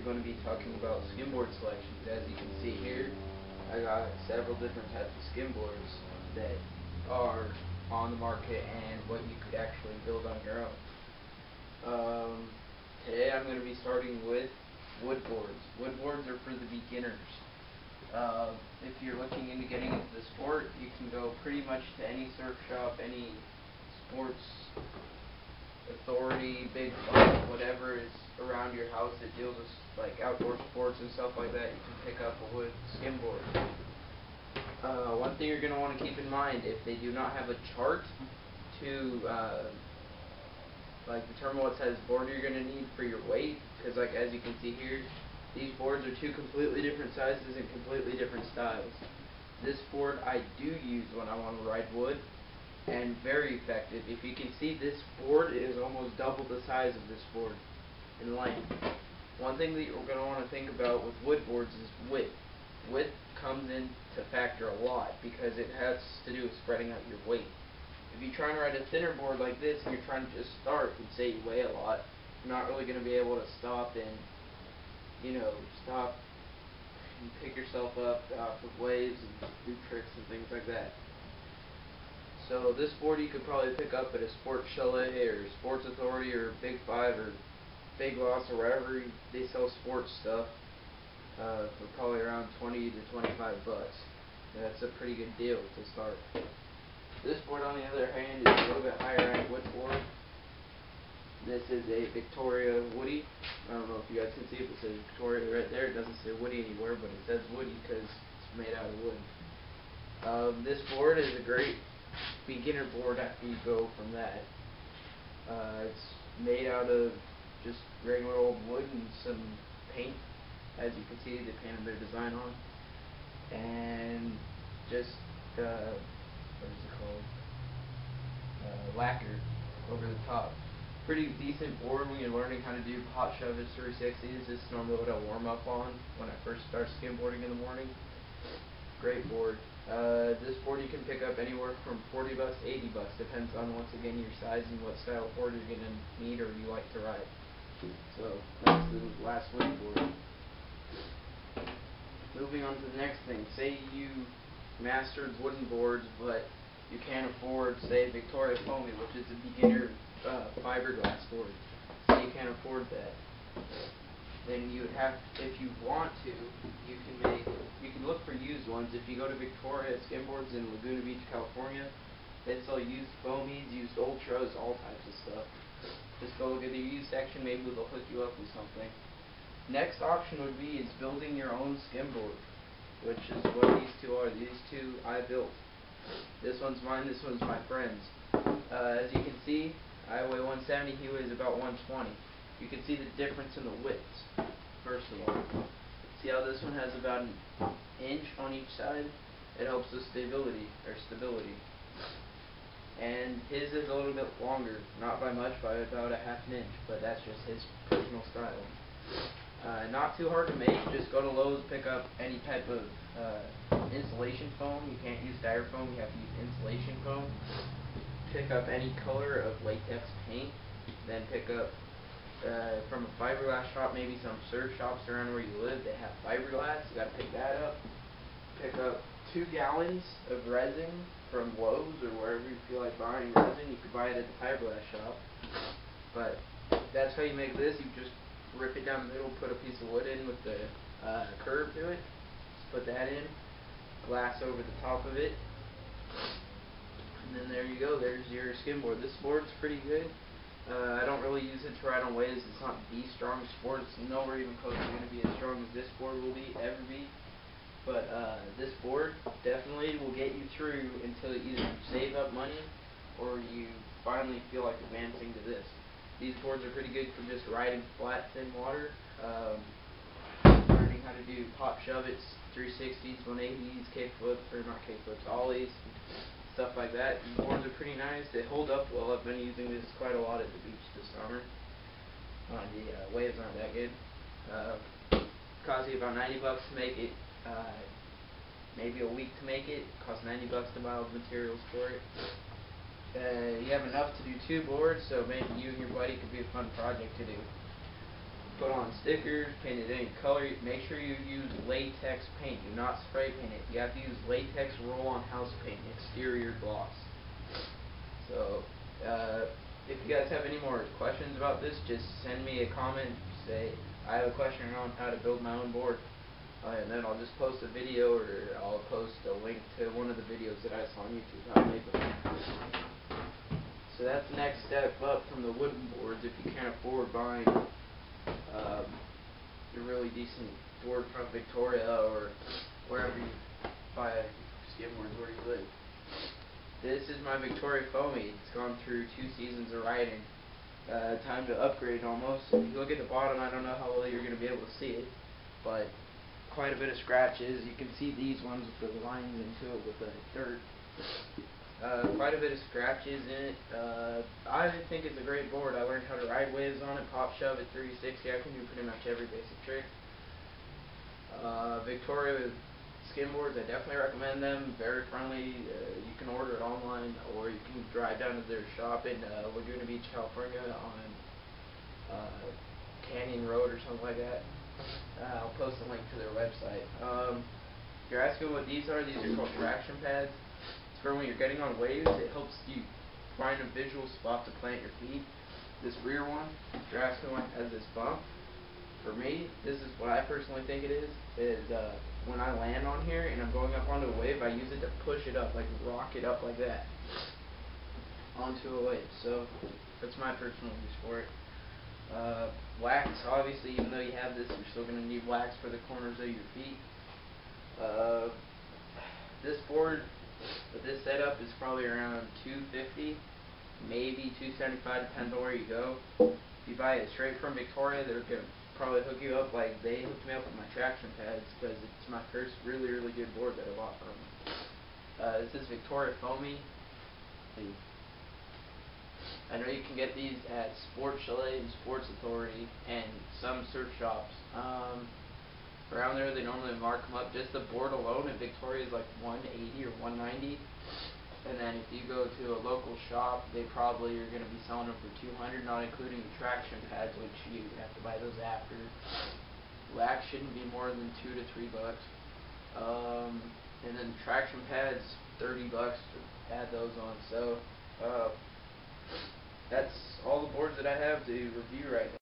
going to be talking about skimboard selections. As you can see here, I got several different types of skimboards that are on the market and what you could actually build on your own. Today I'm going to be starting with wood boards. Wood boards are for the beginners. If you're looking into getting into the sport, you can go pretty much to any surf shop, any sports authority, big club, whatever is around your house that deals with like outdoor sports and stuff like that. You can pick up a wood skimboard. One thing you're going to want to keep in mind, if they do not have a chart to like determine what size board you're going to need for your weight, because like as you can see here, these boards are two completely different sizes and completely different styles. This board I do use when I want to ride wood, and very effective. If you can see, this board is almost double the size of this board in length. One thing that you're going to want to think about with wood boards is width. Width comes into factor a lot because it has to do with spreading out your weight. If you try and ride a thinner board like this and you're trying to just start and say you weigh a lot, you're not really going to be able to stop and, stop and pick yourself up off of waves and do tricks and things like that. So this board you could probably pick up at a sports chalet or sports authority or Big Five or fiberglass or wherever they sell sports stuff for probably around 20 to 25 bucks. That's a pretty good deal to start. This board, on the other hand, is a little bit higher end wood board. This is a Victoria Woody. I don't know if you guys can see it, but it says Victoria right there. It doesn't say Woody anywhere, but it says Woody because it's made out of wood. This board is a great beginner board after you go from that. It's made out of just regular old wood and some paint. As you can see, they painted their design on, and just what is it called? Lacquer over the top. Pretty decent board when you're learning how to do pop shove 360s. This is normally what I warm up on when I first start skimboarding in the morning. Great board. This board you can pick up anywhere from 40 bucks to 80 bucks. Depends on, once again, your size and what style of board you're going to need or you like to ride. So that's the last wood board. Moving on to the next thing. Say you mastered wooden boards, but you can't afford, say, Victoria Foamy, which is a beginner fiberglass board. So you can't afford that. Then you would have, if you want to, you can look for used ones. If you go to Victoria Skimboards in Laguna Beach, California, they sell used foamies, used ultras, all types of stuff. Just go look at the used section, maybe they'll hook you up with something. Next option would be is building your own skimboard, which is what these two are. These two I built. This one's mine, this one's my friend's. As you can see, I weigh 170, he weighs about 120. You can see the difference in the widths, first of all. See how this one has about an inch on each side? It helps with stability. And his is a little bit longer, not by much, by about a half an inch, but that's just his personal style. Not too hard to make. Just go to Lowe's, pick up any type of insulation foam. You can't use styrofoam, you have to use insulation foam. Pick up any color of latex paint. Then pick up from a fiberglass shop, maybe some surf shops around where you live, they have fiberglass. You got to pick that up. Pick up 2 gallons of resin from Lowe's or wherever you feel like buying resin. You could buy it at the fiberglass shop. But that's how you make this. You just rip it down the middle, put a piece of wood in with the curve to it. Just put that in. Glass over the top of it. And then there you go. There's your skimboard. This board's pretty good. I don't really use it to ride on waves. It's not the strongest board. It's nowhere even close to going to be as strong as this board will ever be. But this board definitely will get you through until either you save up money or you finally feel like advancing to this. These boards are pretty good for just riding flat, thin water. Learning how to do pop shove it, 360s, 180s, ollies, stuff like that. These boards are pretty nice. They hold up well. I've been using this quite a lot at the beach this summer. The waves aren't that good. Costs you about 90 bucks to make it. Maybe a week to make it. Costs 90 bucks to buy all the materials for it. You have enough to do 2 boards, so maybe you and your buddy could be a fun project to do. put on stickers, paint it any color. Make sure you use latex paint. Do not spray paint it. You have to use latex roll-on house paint, exterior gloss. So, if you guys have any more questions about this, just send me a comment. Say, I have a question on how to build my own board. And then I'll just post a video, or I'll post a link to one of the videos that I saw on YouTube how I made them. So that's the next step up from the wooden boards. If you can't afford buying a really decent board from Victoria or wherever you buy skimboards where you live. This is my Victoria foamy. It's gone through 2 seasons of riding. Time to upgrade almost. If you look at the bottom, I don't know how well you're going to be able to see it, but quite a bit of scratches. You can see these ones with the lines into it with the dirt. Quite a bit of scratches in it. I think it's a great board. I learned how to ride waves on it, pop shove at 360. I can do pretty much every basic trick. Victoria skimboards, I definitely recommend them. Very friendly. You can order it online, or you can drive down to their shop in Laguna Beach, California on Canyon Road or something like that. I'll post a link to their website. If you're asking what these are called traction pads. It's for when you're getting on waves. It helps you find a visual spot to plant your feet. This rear one, if you're asking one, has this bump. For me, this is what I personally think it is when I land on here and I'm going up onto a wave, I use it to push it up, like rock it up like that onto a wave. So that's my personal use for it. Wax, obviously, even though you have this, you're still going to need wax for the corners of your feet. This board, with this setup, is probably around $250, maybe $275, depends on where you go. If you buy it straight from Victoria, they're going to probably hook you up like they hooked me up with my traction pads, because it's my first really good board that I bought from them. This is Victoria foamy. I know you can get these at Sports Chalet and Sports Authority and some surf shops. Around there, they normally mark them up. Just the board alone at Victoria is like $180 or $190. And then if you go to a local shop, they probably are going to be selling them for $200, not including the traction pads, which you have to buy those after. Wax shouldn't be more than $2 to $3. And then traction pads, $30 to add those on. So that's all the boards that I have to review right now.